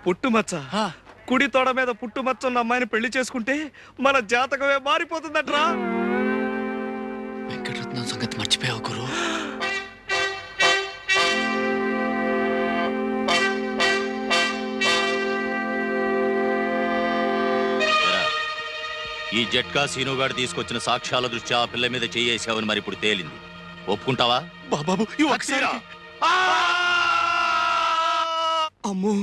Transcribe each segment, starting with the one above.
పుట్టుమచ్చ కుడి తోడ మీద పుట్టుమచ్చ ఉన్న అమ్మాయిని పెళ్లి చేసుకుంటే మన జాతకమే మారిపోతుందట్రా. వెంకటరత్నం సంగతి మర్చిపోయావు గురు. ఈ జట్కా సీనుగాడు తీసుకొచ్చిన సాక్ష్యాల దృష్ట్యా ఆ పిల్ల మీద చేయేసావని మరి ఇప్పుడు తేలింది. ఒప్పుకుంటావా? బాబు అమ్మో,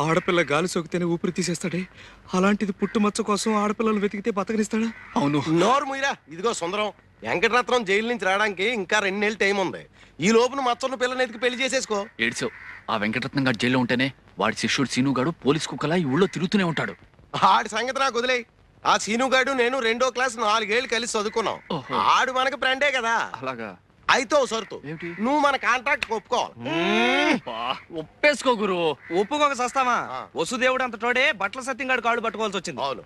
ఆడపిల్ల గాలి సోకితేనే ఊపిరి తీసేస్తాడే, అలాంటిది పుట్టుమచ్చ కోసం ఆడపిల్లలు వెతికితే బతకనిస్తాడా? అవును. నోరు ముయిరా. ఇదిగో సుందరం, వెంకటరత్నం జైలు నుంచి రావడానికి ఇంకా 2 నెలలు టైం ఉంది. ఈ లోపున మచ్చన్న పిల్లని ఎతికి పెళ్లి చేసేసుకో. ఏడ్చావు. ఆ వెంకటరత్నం గారు జైల్లో ఉంటేనే వాడి శిష్యుడు సీనుగాడు పోలీస్ కుక్కలా ఈ ఊళ్ళో తిరుగుతూనే ఉంటాడు. ఆడి సంగతి నాకు వదిలే. ఆ సీనుగాడు నేను 2వ క్లాస్ 4 ఏళ్ళు కలిసి చదువుకున్నాం. ఆడు మనకు ఫ్రెండే కదా. అలాగా? అయితే సరుతు, నువ్వు మన కాంట్రాక్ట్ ఒప్పుకోవాలి. ఒప్పేసుకో గురు. ఒప్పుకోక సస్తామా? వసుదేవుడు అంత తోడే బట్టల సత్యంగాడు కాళ్ళు పట్టుకోవాల్సి వచ్చింది. అవును.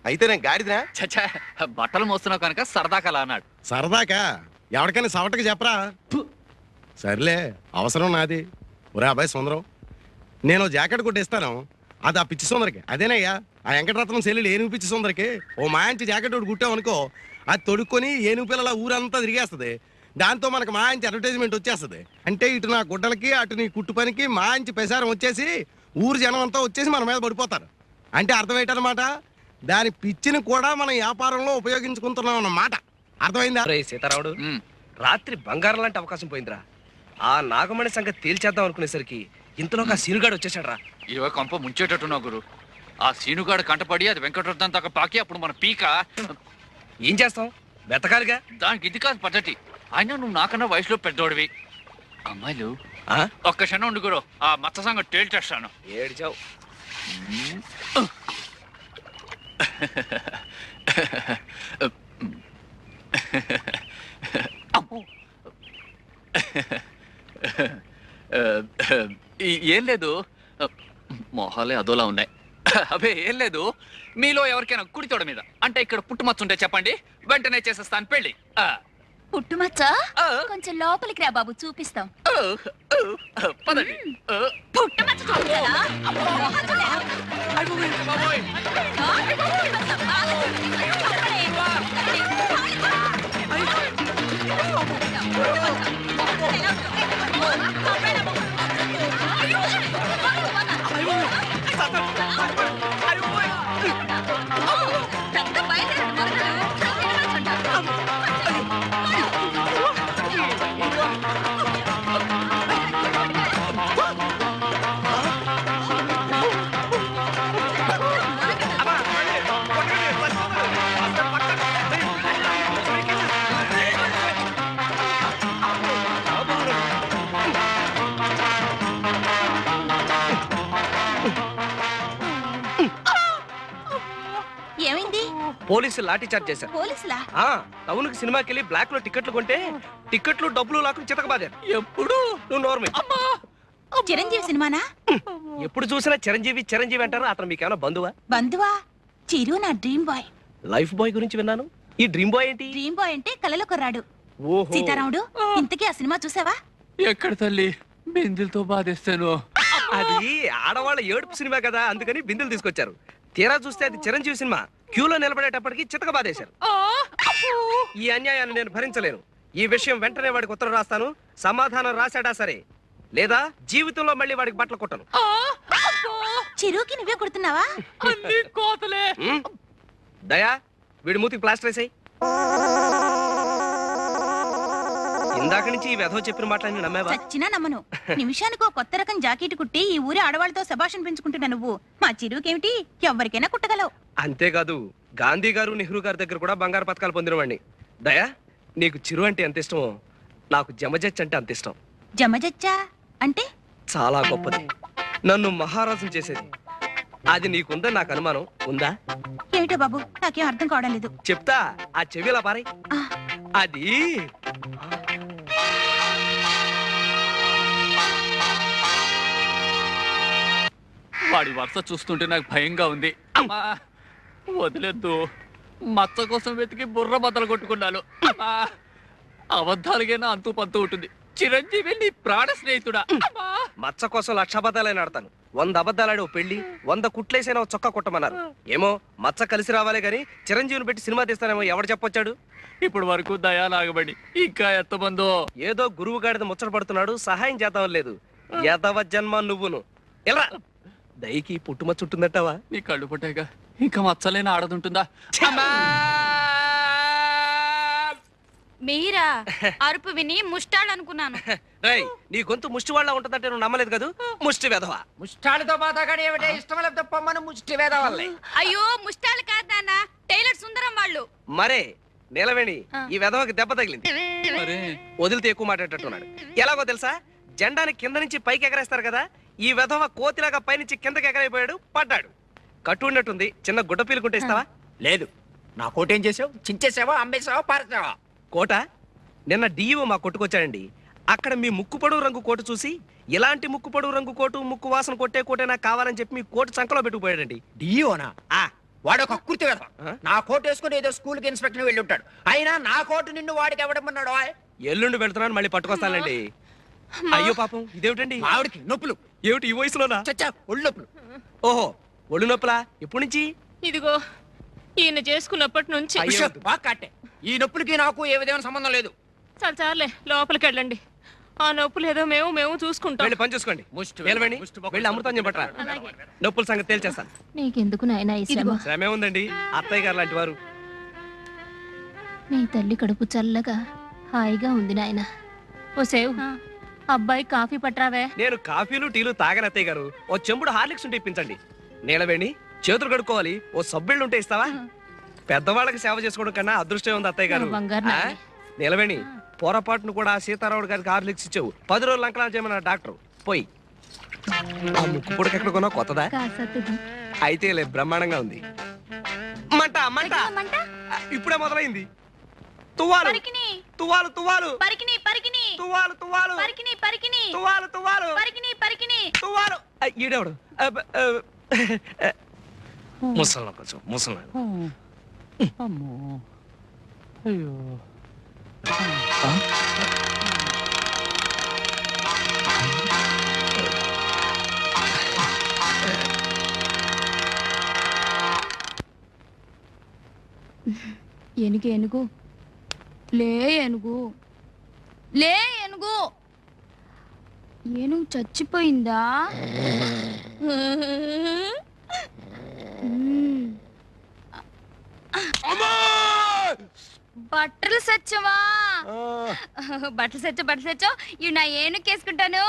అయితే నేను గాడిదినా? చచ్చా, బట్టలు మోస్తున్నావు కనుక సరదాకలా అన్నాడు. సరదాకా? ఎవరికైనా సవటకి చెప్పరా? సర్లే, అవసరం నాది. ఒరే అబ్బాయి సుందరం, నేను జాకెట్ కొట్టిస్తాను. అది ఆ పిచ్చి సుందరికి. అదేనయ్యా ఆ వెంకటరత్నం సెల్లులు ఏనుగు పిచ్చి సుందరికి ఓ మాంచి జాకెట్ ఒకటి కుట్టామనుకో, అది తొడుక్కొని ఏనుగు పిల్లల ఊరంతా తిరిగేస్తుంది. దాంతో మనకు మాంచి అడ్వర్టైజ్మెంట్ వచ్చేస్తుంది. అంటే ఇటు నా గుడ్డలకి అటు నీ కుట్టు పనికి మాంచి ప్రసారం వచ్చేసి ఊరు జనం అంతా వచ్చేసి మన మీద పడిపోతారు. అంటే అర్థం ఏంటన్నమాట, దాని పిచ్చిని కూడా మనం వ్యాపారంలో ఉపయోగించుకుంటున్నాం అన్నమాట. అర్థమైందా? సీతారాముడు, రాత్రి బంగారం లాంటి అవకాశం పోయిందిరా. ఆ నాగమణి సంగతి తేల్చేద్దాం అనుకునేసరికి ఇంతలోకి ఆ సీనుగాడు వచ్చేసాడు రా. ఇవో కంప ముంచేటట్టున్నావు గురు. ఆ సీనుగాడు కంటపడి అది వెంకటరత్నం దాకా పాకి అప్పుడు మన పీక ఏం చేస్తాం? వెతకాలిగా. దానికి ఇది కాదు పద్ధతి. అయినా నువ్వు నాకన్నా వయసులో పెద్దోడివి. అమ్మాయిలు ఒక్క క్షణం ఉండు గురు, ఆ మచ్చ సంగతి తేల్చేస్తాను. ఏడ్చావు. ఏం లేదు, మొహాలే అదోలా ఉన్నాయి. అవే ఏం లేదు. మీలో ఎవరికైనా కుడితోడ మీద అంటే ఇక్కడ పుట్టుమచ్చ ఉంటే చెప్పండి, వెంటనే చేసేస్తాను పెళ్లి. పుట్టుమచ్చ కొంచెం లోపలికి రా బాబు, చూపిస్తాం. పదండి. పుట్టుమచ్చ చూపించాలా? పోలీసులు లాఠీ చార్జ్ చేశారు. పోలీసులా? టౌన్ కి సినిమాకి వెళ్ళి బ్లాక్ లో టికెట్లు కొంటే టికెట్లు డబ్బులు లాక్కుని చితకబాదారు. ఎప్పుడు నువ్వు నోర్మే. చిరంజీవి సినిమానా? ఎప్పుడు చూసినా చిరంజీవి చిరంజీవి అంటారు. అతను మీకేమైనా బంధువా? బంధువా? చిరు నా డ్రీమ్ బాయ్. లైఫ్ బాయ్ గురించి విన్నాను. ఈ డ్రీమ్ బాయ్ ఏంటి? డ్రీమ్ బాయ్ అంటే కలలో కొర్రాడు. సీతారాముడు, ఇంతకీ ఆ సినిమా చూసావా? ఎక్కడ తల్లి, బిందులతో బాధేస్తాను. అది ఆడవాళ్ళ ఏడుపు సినిమా కదా, అందుకని బిందులు తీసుకొచ్చారు. తీరా చూస్తే అది చిరంజీవి సినిమా. క్యూలో నిలబడేటప్పటికి చితక బాధేశారు. ఈ అన్యాయాన్ని నేను భరించలేను. ఈ విషయం వెంటనే వాడికి ఉత్తరం రాస్తాను. సమాధానం రాశాడా సరే, లేదా జీవితంలో మళ్ళీ వాడికి బట్టలు కొట్టను. చిరుకి నువ్వే కొడుతున్నావా? దయా, వీడి మూతికి ప్లాస్టర్ వేసాయి. ఇందాక నుంచి ఈ వెధవ చెప్పిన మాటలన్నీ నమ్మావా? చచ్చినా నమ్మను. నిమిషానికో కొత్త రకం జాకెట్ కుట్టి ఈ ఊరి ఆడవాళ్ళతో శభాషణ పెంచుకుంటున్నా నువ్వు. మా చిరుకేమిటి, ఎవరికైనా కుట్టగలవు. అంతేకాదు, గాంధీ గారు నెహ్రూ గారి దగ్గర కూడా బంగారు పథకాలు పొందినవాడిని. దయా, నీకు చిరు అంటే ఎంత ఇష్టమో నాకు జమజచ్చ అంటే అంత ఇష్టం. జమజచ్చా అంటే? చాలా గొప్పది, నన్ను మహారాజుని చేసేది. అది నీకుందని నాకు అనుమానం. ఉందా? ఏమిటో బాబు, నాకేం అర్థం కావడం లేదు. చెప్తా, ఆ చెవిలా పారై. అది వాడి వరుస చూస్తుంటే నాకు భయంగా ఉంది. వదిలేద్దు, మచ్చ కోసం వెతికి బుర్ర బద్దలు కొట్టుకున్నాను. అబద్ధాలుగైనా అంతు పంతు ఉంటుంది. చిరంజీవి నీ ప్రాణ స్నేహితుడా? అమ్మా! మచ్చ కోసం 1,00,000 అబద్ధాలైనా ఆడతాను. 100 అబద్ధాలాడి ఓ పెళ్లి, 100 కుట్లేసైనా ఓ చొక్కా కుట్టమన్నారు. ఏమో మచ్చ కలిసి రావాలే గాని చిరంజీవిని పెట్టి సినిమా తీస్తానేమో ఎవడు చెప్పొచ్చాడు? ఇప్పుడు వరకు దయా నాగబడి ఇంకా ఎంతమందో. ఏదో గురువు గాడిద ముచ్చట పడుతున్నాడు, సహాయం చేద్దాం లేదు. యదవ జన్మ నువ్వును. ఎలా దయకి పుట్టుమచ్చ ఉంటుందట్టవా? నీ కళ్ళు పుట్టాక ఇంకా మచ్చలేని ఆడదుంటుందా? అమ్మా! మీరా అరుపు విని ముష్టాలనుకున్నాను. రేయ్, నీ గొంతు ముష్టి వాళ్ళ ఉంటుందంటే నువ్వు నమ్మలేదు కదూ? ముష్టి వెధవ. ముష్టాలతో మాతాగాడు ఏమిటే ఇష్టం లేకపోతే పొమ్మను ముష్టి వేద వల్లే. అయ్యో ముష్టాలు కాదు నాన్న, టైలర్ సుందరం వాళ్ళు. మరే నిలవేణి ఈ వెధవకి దెబ్బ తగిలింది. మరే వదిలితే ఎక్కువ మాట్లాడేటట్టున్నాడు. ఎలాగో తెలుసా? జెండాని కింద నుంచి పైకి ఎగరేస్తారు కదా, ఈ వెధవ కోతిలాగా పైనుంచి కిందకి ఎగరైపోయాడు, పడ్డాడు. కట్టు ఉన్నట్టుంది, చిన్న గుడ్డ పీలుకుంటే ఇస్తావా? లేదు, నా కోటేం చేసావు? చించేసావా, అమ్మేసావా, పారేసావా? కోట నిన్న డిఈఓ మా కొట్టుకొచ్చాడండి. అక్కడ మీ ముక్కు పొడవు రంగు కోటు చూసి ఇలాంటి ముక్కు పొడవు రంగు కోటు, ముక్కు వాసన కొట్టే కోటే నాకు కావాలని చెప్పి మీ కోటు సంకలో పెట్టుకుపోయాడండి. డియోనా? ఆ వాడు ఒక కుర్తి వేద. ఆ? నా కోట్ వేసుకుని ఏదో స్కూల్ కి ఇన్స్పెక్టర్ వెళ్ళి ఉంటాడు. అయినా నా కోటు నిన్ను వాడికి ఎవడమన్నాడు? ఎల్లుండి వెళ్తున్నాను, మళ్ళీ పట్టుకొస్తానండి. అయ్యో పాపం, ఇదేమిటండి? ఆవిడికి నొప్పులు. ఏమిటి ఈ వయసులోనా? చచ్చా, ఒళ్ళు నొప్పులు. ఓహో, ఒళ్ళు నొప్పులా? ఎప్పటి నుంచి? ఇదిగో ఈయన చేసుకున్నప్పటి నుంచి. అయ్యో. ఉష్, బాగా కట్టే. ఈ నొప్పులకి నాకు ఏ విధమైన సంబంధం లేదు. చాలే లోపలికి వెళ్ళండి. ఆ నొప్పులు ఏదో మేము చూసుకుంటాం. వెళ్ళి పని చూసుకోండి. నిలవేణి, వెళ్ళి అమృతం చెప్పట్రా. నొప్పుల సంగతి తేల్చేస్తాను. నీకెందుకు నాయనా ఈ శ్రమ? శ్రమే ఉందండి, అత్తయ్య గారు లాంటి వారు. నీ తల్లి కడుపు చల్లగా హాయిగా ఉంది నాయనా. ఓ సేవ్, అబ్బాయి కాఫీ పట్రావే. నేను కాఫీలు టీలు తాగని అత్తయ్య గారు. ఓ చెంబుడు హార్లిక్స్ ఉంటే ఇప్పించండి. నీలవేణి, చేతులు కడుక్కోవాలి, ఓ సబ్బిళ్ళు ఉంటే ఇస్తావా? పెద్దవాళ్ళకి సేవ చేసుకోవడం కన్నా అదృష్టం ఉంది అత్తయ్య గారు. నా బంగారు ఆ? నాయనే. నీలవేణి, పొరపాటును కూడా సీతారాముడు గారికి హార్లిక్స్ ఇచ్చావు. 10 రోజులు అంకలా చేయమన్నా డాక్టర్. పోయి ఆ ముక్కు పొడికి ఎక్కడ కొన్నా కొత్తదా? కాసత్తుది. అయితే లే, బ్రహ్మాండంగా ఉంది. మంట మంట ఇప్పుడే మొదలైంది. తువ్వాలు పరికిని తువ్వాలు తువ్వాలు పరికిని పరికిని తువ్వాలు తువ్వాలు పరికిని పరికిని తువ్వాలు తువ్వాలు పరికిని పరికిని. తువ్వాలు. ఈడేవాడు ముసలి కొంచెం ముసలి. అమ్మో అయ్యో. ఏనుగు ఏనుగు లే, ఏనుగు లే, ఏనుగు. ఏనుగు చచ్చిపోయిందా? బట్టలు సచ్చవా? బట్టలు సచ్చో ఇవి నా ఏనుకేసుకుంటాను.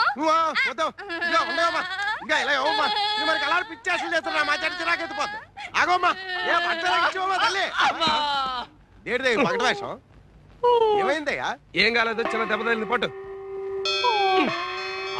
ఏమైందయ్యా? ఏం కాలేదు, చిన్న దెబ్బ తగిలింది, పట్టు.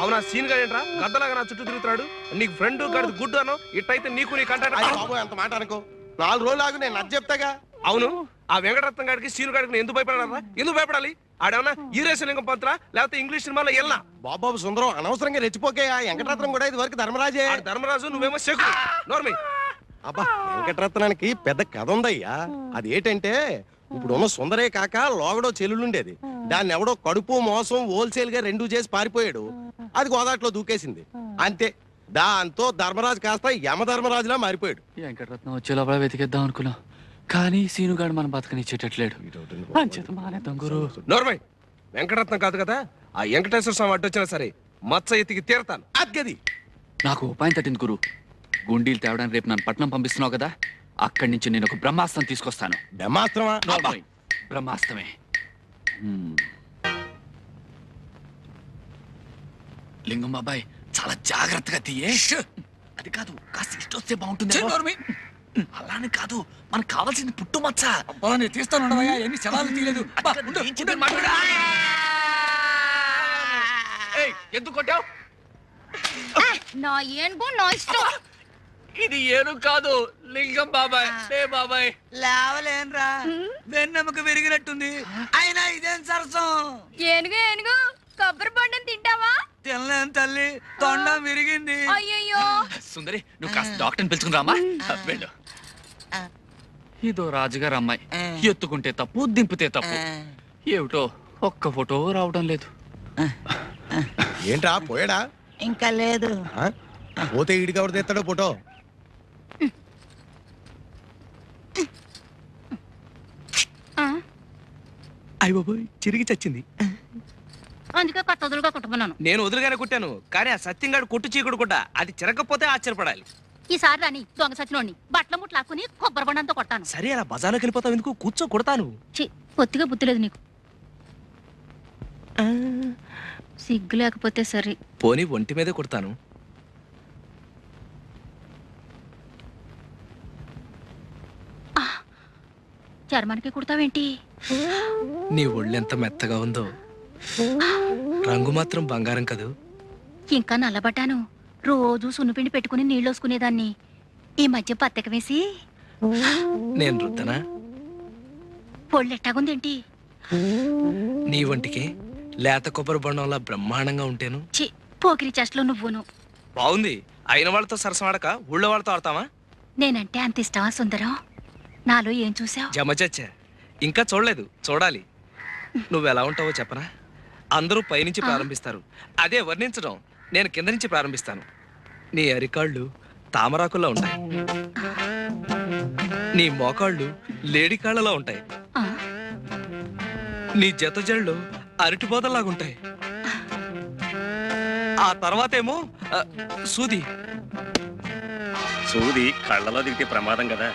అవునా సీన్ గా ఏంట్రా గద్దలాగా నా చుట్టూ తిరుగుతాడు? నీకు ఫ్రెండ్ గడిది గుడ్డు అను, ఇట్టయితే నీకు నీ కంటాడు. బాబు ఎంత మాట అనుకో, 4 రోజులు ఆగు, నేను నచ్చ చెప్తాగా. అవును, ఆ వెంకటరత్నం గారికి సీను గారికి ఎందుకు భయపడాలా? ఎందుకు భయపడాలి? ఆడేమన్నా ఈరేశలింగం పంతులా లేకపోతే ఇంగ్లీష్ సినిమాలో వెళ్ళా? బాబు సుందరం, అనవసరంగా రెచ్చిపోకాయా. వెంకటరత్నం కూడా ఇది వరకు ధర్మరాజే. ధర్మరాజు, నువ్వేమో శకుడు. నోర్మి. అబ్బా, వెంకటరత్నానికి పెద్ద కథ ఉందయ్యా. అది ఏంటంటే, ఇప్పుడున్న సుందరే కాక లోగడో చెల్లుండేది. దాన్ని ఎవడో కడుపు మోసం హోల్సేల్ గా 2 చేసి పారిపోయాడు. అది గోదాట్లో దూకేసింది. అంతే, దాంతో ధర్మరాజు కాస్త యమధర్మరాజులా మారిపోయాడు. వెంకటరత్నం వచ్చే లోపల వెతికేద్దాం అనుకున్నా, కానీ సీనుగాడు మన బతకనిచ్చేటట్లేడు. అంచేత మానేద్దాం గురు. నోర్మై, వెంకటరత్నం కాదు కదా, ఆ వెంకటేశ్వర స్వామి అడ్డొచ్చినా సరే మచ్చ ఎత్తికి తీరతాను. అద్గది నాకు ఉపాయం తట్టింది గురు. గుండీలు తేవడానికి రేపు నన్ను పట్నం పంపిస్తున్నావు కదా, అక్కడి నుంచి నేను ఒక బ్రహ్మాస్త్రం తీసుకొస్తాను. బ్రహ్మాస్త్రమా? నోర్మోయ్, బ్రహ్మాస్త్రమే. లింగం బాబాయ్, చాలా జాగ్రత్తగా తీయే. అది కాదు, కాస్త ఇష్టం వస్తే బాగుంటుంది. అలానే కాదు, మనకు కావాల్సింది పుట్టుమచ్చ. నేను తీస్తాను, ఎన్ని శవాలు తీయలేదు. ఎందుకు కొట్టావు? నా ఏనుగు నా ఇష్టం. ఇది ఏను కాదు, లింగం బాబాయ్. బాబాయ్ లేవలేనరా, వెన్నెముక విరిగినట్టుంది. అయినా ఇదేం సరసం? ఏనుగు ఏనుగు కొబ్బరి బొండం తింటావా? తినలేను తల్లి, తొండం విరిగింది. అయ్యయ్యో. సుందరి, నువ్వు కాస్త డాక్టర్ని పిలుచుకుని రామా. వెళ్ళు. ఇదో రాజుగారు అమ్మాయి, ఎత్తుకుంటే తప్పు, దింపితే తప్పు. ఏమిటో ఒక్క ఫోటో రావడం లేదు. ఏంట్రా పోయాడా? ఇంకా లేదు. ఆ? పోతే ఈడికి ఎవరు తెస్తాడో ఫోటో? అయ్య బాబోయ్, చిరిగి చచ్చింది. అందుకే కొత్త వదులుగా కుట్టుకున్నాను. నేను వదులుగానే కుట్టాను, కానీ ఆ సత్యంగాడు కొట్టు చీకుడు కుట్ట, అది చిరగకపోతే ఆశ్చర్యపడాలి. ఈసారి రాని దొంగ సచినోడిని బట్టల ముట్లు లాక్కుని కొబ్బరి బండంతో కొడతాను. సరే, అలా బజార్లోకి వెళ్ళిపోతావు ఎందుకు? కూర్చో, కొడతాను. చి పొత్తిగా బుద్ధి లేదు నీకు. సిగ్గు లేకపోతే సరే. పోనీ ఒంటి మీదే కొడతాను. చర్మానికి కుడతావేంటి? నీ ఒళ్ళెంత మెత్తగా ఉందో, రంగు మాత్రం బంగారం కదూ. ఇంకా నల్లబడ్డాను. రోజు సున్నిపిండి పెట్టుకుని నీళ్ళోసుకునేదాన్ని. ఈ మధ్య పత్తక వేసి నేను రుద్దనా? పొళ్ళెట్టాగుందేంటి? నీ వంటికి లేత కొబ్బరి బొండంలా బ్రహ్మాండంగా ఉంటేను. చి పోకిరి చెస్ట్లో నువ్వును. బాగుంది. అయిన వాళ్ళతో సరసమాడక ఊళ్ళో వాళ్ళతో ఆడతావా? నేనంటే అంత ఇష్టమా సుందరం? నాలో ఏం చూసావు? జమచచ్చా, ఇంకా చూడలేదు, చూడాలి. నువ్వెలా ఉంటావో చెప్పనా? అందరూ పైనుంచి ప్రారంభిస్తారు, అదే వర్ణించడం నేను కింద నుంచి ప్రారంభిస్తాను. నీ అరికాళ్ళు తామరాకుల్లో ఉంటాయి, నీ మోకాళ్ళు లేడికాళ్ళలా ఉంటాయి, ఆ, నీ జత జళ్ళు అరటిపోతలాగుంటాయి. ఆ తర్వాతేమో సూది. సూది కళ్ళలో దిగితే ప్రమాదం కదా.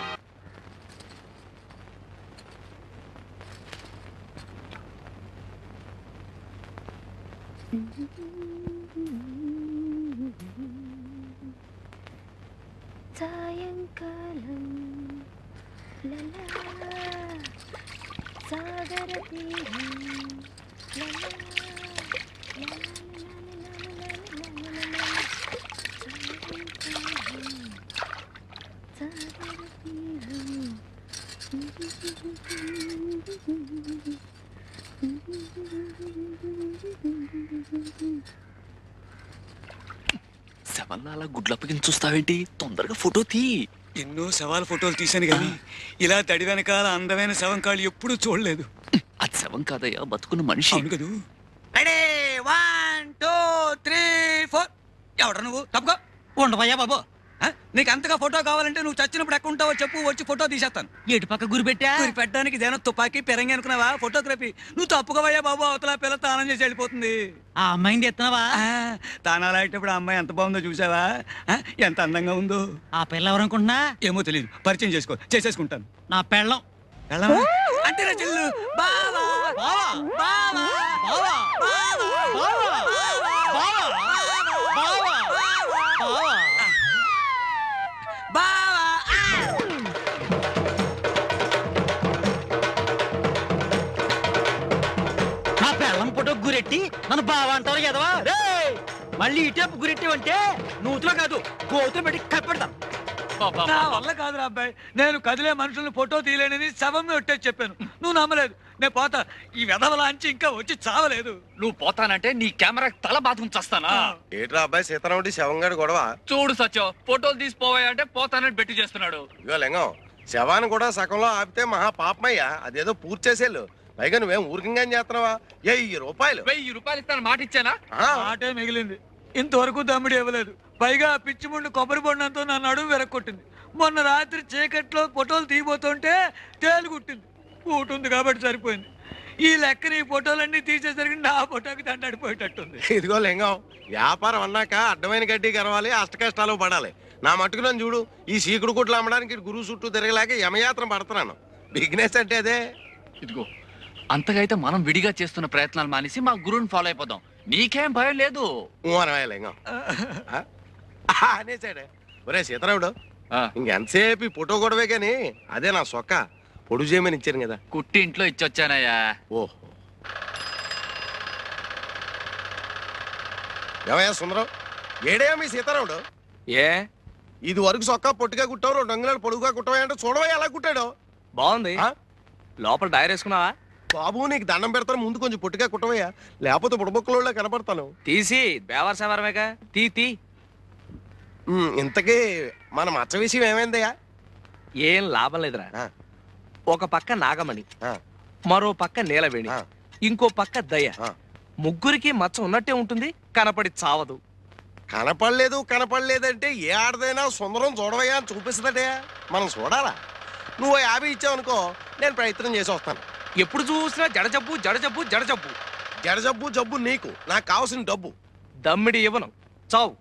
సాయంకాలం లలా, సాగర తీరం లలా, లలా, సాగర తీరం. శవల్లా అలా గుడ్లప్పగిని చూస్తావేంటి? తొందరగా ఫోటో తీ. ఎన్నో శవాల ఫోటోలు తీశాను కానీ ఇలా తడి వెనకాల అందమైన శవం కాళ్ళు ఎప్పుడూ చూడలేదు. అది శవం కాదయ్యా, బతుకున్న మనిషి. అవును కదూ. 1 2 3 4. ఎవడ నువ్వు? తప్పుకో. ఉండవయ్యా బాబు. నీకు అంతగా ఫోటో కావాలంటే నువ్వు చచ్చినప్పుడు ఎక్కడ ఉంటావో చెప్పు, వచ్చి ఫోటో తీసేస్తాను. ఎటు పక్క గురి పెట్టా? గురి పెట్టడానికి ఇదేనా తుపాకీ పెరంగి అనుకున్నావా? ఫోటోగ్రఫీ. నువ్వు తప్పుకోవయ్యా బాబు, అవతల పిల్ల తానం చేసి వెళ్ళిపోతుంది. ఆ అమ్మాయిని ఎత్తున్నావా? తానాలు అయ్యేటప్పుడు ఆ అమ్మాయి ఎంత బాగుందో చూసావా? ఎంత అందంగా ఉందో. ఆ పిల్ల ఎవరు అనుకుంటున్నా? ఏమో తెలియదు, పరిచయం చేసేసుకుంటాను. నా పెళ్ళం. అంటే నా చెల్లు. బావా బావా బావా బావా బావా బావా నా పెళ్ళం ఫోటో గురెట్టి నన్ను బావా అంటారు కదవా? మళ్ళీ ఇటేపు గురెట్టివంటే నూతులో కాదు, గోతులు పెట్టి కప్పెడతాం. నా వల్ల కాదురా అబ్బాయి, నేను కదిలే మనుషులను ఫోటో తీయలేనని శవం ఒట్టేసి చెప్పాను. నువ్వు నమ్మలేదు. నేను పోతా. ఈ వెధవలాంచి ఇంకా వచ్చి చావలేదు. నువ్వు పోతానంటే నీ కెమెరా తల బాతుకుని చస్తానా? ఏట్రా అబ్బాయి సీతారాముడి శవంగాడు గొడవ? చూడు సత్యం, ఫోటోలు తీసిపోవాయంటే పోతానని బెట్టి చేస్తున్నాడు. ఇగో లింగం, శవాన్ని కూడా సగంలో ఆపితే మహా పాపమయ్యా. అదేదో పూర్తి చేసేళ్ళు. పైగా నువ్వేం ఊరికంగా చేస్తున్నావా? 1000 రూపాయలు. 1000 రూపాయలు ఇస్తాను మాట ఇచ్చానా? ఆటే మిగిలింది. ఇంతవరకు దమ్ముడి ఇవ్వలేదు. పైగా పిచ్చి ముందు కొబ్బరి బొండంతో నా నడుము వెరక్కొట్టింది. మొన్న రాత్రి చీకట్లో ఫోటోలు తీయబోతుంటే తేలు కుట్టింది. కూటుంది కాబట్టి సరిపోయింది. ఈ లెక్కన ఈ ఫోటోలన్నీ తీసేసరికి నా ఫోటోకి దండడిపోయేటట్టుంది. ఇదిగో లింగం, వ్యాపారం అన్నాక అడ్డమైన గడ్డి కరవాలి, అష్ట కష్టాలు పడాలి. నా మట్టుకు నన్ను చూడు, ఈ సీకుడు కుట్లు అమ్మడానికి గురువు చుట్టూ తిరగలేక యమయాత్ర పడుతున్నాను. బిజినెస్ అంటే అదే. ఇదిగో, అంతగా అయితే మనం విడిగా చేస్తున్న ప్రయత్నాలు మానేసి మా గురువుని ఫాలో అయిపోదాం. నీకేం భయం లేదు. లింగం అనేసాడే. ఒరే సీతారాముడు, ఇంకెంతసేపు ఈ ఫోటో గొడవే కానీ అదే నా సొక్క పొడుగు చేయమని ఇచ్చాను కదా. కుట్టి ఇంట్లో ఇచ్చొచ్చానయ్యా. ఓహో, ఏమయ్యా సుందరం, ఏడేయా మీ సీతారాముడు? ఏ ఇది వరకు సొక్క పొట్టిగా కుట్టావు, 2 అంగుళాలు పొడుగుగా కుట్టవా అంటే చూడవా ఎలా కుట్టాడు. బాగుంది. లోపల డైర్ వేసుకున్నావా? బాబు నీకు దండం పెడతాను, ముందు కొంచెం పొట్టిగా కుట్టవయ్యా, లేకపోతే బుడబొక్కలో కనపడతాను. తీసి బేవర్ సవరమేగా, తీ. ఇంతకీ మన మచ్చ విషయం ఏమైందయ్యా? ఏం లాభం లేదురా. ఒక పక్క నాగమణి, ఆ, మరో పక్క నీలవేణి, ఆ. ఇంకో పక్క దయ. ఆ. ముగ్గురికి మచ్చ ఉన్నట్టే ఉంటుంది, కనపడి చావదు. కనపడలేదంటే ఏ ఆడదైనా సుందరం చూడవయ్యా అని చూపిస్తుందటే. మనం చూడాలా? నువ్వు 50 ఇచ్చావనుకో, నేను ప్రయత్నం చేసి వస్తాను. ఎప్పుడు చూసినా జడజబ్బు జడజబ్బు జడజబ్బు. జడజబ్బు జబ్బు నీకు, నాకు కావాల్సిన డబ్బు. దమ్మిడి ఇవ్వను, చావు.